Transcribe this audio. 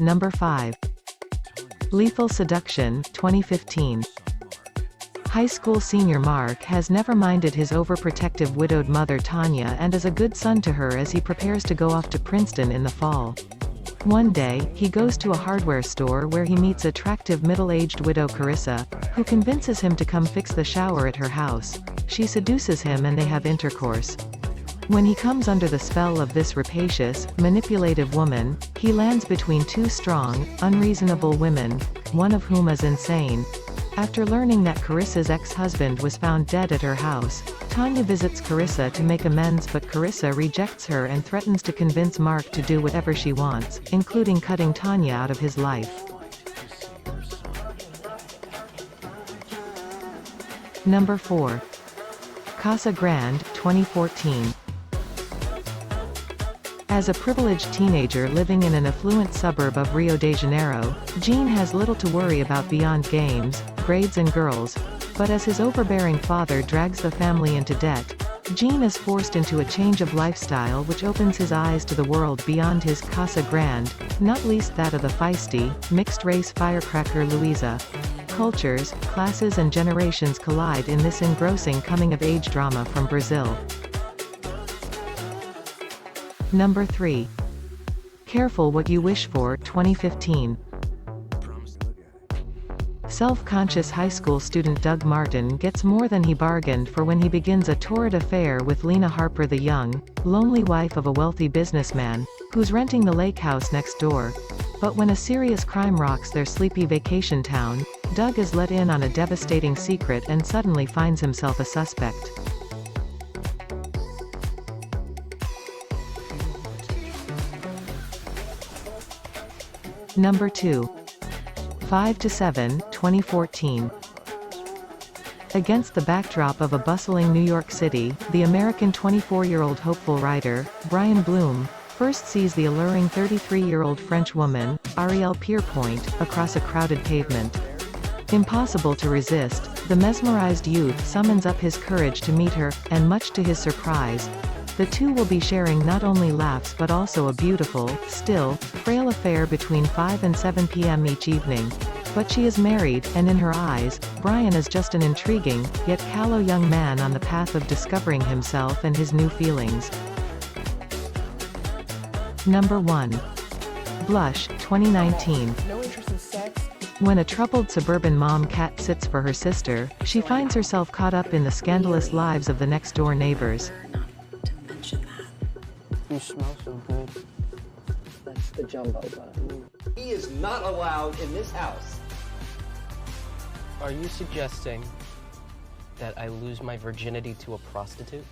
Number 5. Lethal Seduction, 2015. High school senior Mark has never minded his overprotective widowed mother Tanya and is a good son to her as he prepares to go off to Princeton in the fall. One day, he goes to a hardware store where he meets attractive middle-aged widow Carissa, who convinces him to come fix the shower at her house. She seduces him and they have intercourse. When he comes under the spell of this rapacious, manipulative woman, he lands between two strong, unreasonable women, one of whom is insane. After learning that Carissa's ex-husband was found dead at her house, Tanya visits Carissa to make amends, but Carissa rejects her and threatens to convince Mark to do whatever she wants, including cutting Tanya out of his life. Number 4. Casa Grande, 2014. As a privileged teenager living in an affluent suburb of Rio de Janeiro, Jean has little to worry about beyond games, grades and girls. But as his overbearing father drags the family into debt, Jean is forced into a change of lifestyle which opens his eyes to the world beyond his Casa Grande, not least that of the feisty, mixed-race firecracker Luisa. Cultures, classes and generations collide in this engrossing coming-of-age drama from Brazil. Number 3. Careful What You Wish For, 2015. Self-conscious high school student Doug Martin gets more than he bargained for when he begins a torrid affair with Lena Harper, the young, lonely wife of a wealthy businessman, who's renting the lake house next door. But when a serious crime rocks their sleepy vacation town, Doug is let in on a devastating secret and suddenly finds himself a suspect. Number 2. 5 to 7, 2014. Against the backdrop of a bustling New York City, the American 24-year-old hopeful writer, Brian Bloom, first sees the alluring 33-year-old French woman, Arielle Pierpoint, across a crowded pavement. Impossible to resist, the mesmerized youth summons up his courage to meet her, and much to his surprise, the two will be sharing not only laughs but also a beautiful, still, frail affair between 5 and 7 p.m. each evening. But she is married, and in her eyes, Brian is just an intriguing, yet callow young man on the path of discovering himself and his new feelings. Number 1. Blush, 2019. No interest in sex. When a troubled suburban mom cat sits for her sister, she finds herself caught up in the scandalous lives of the next-door neighbors. You smell so good. That's the jumbo button. He is not allowed in this house. Are you suggesting that I lose my virginity to a prostitute?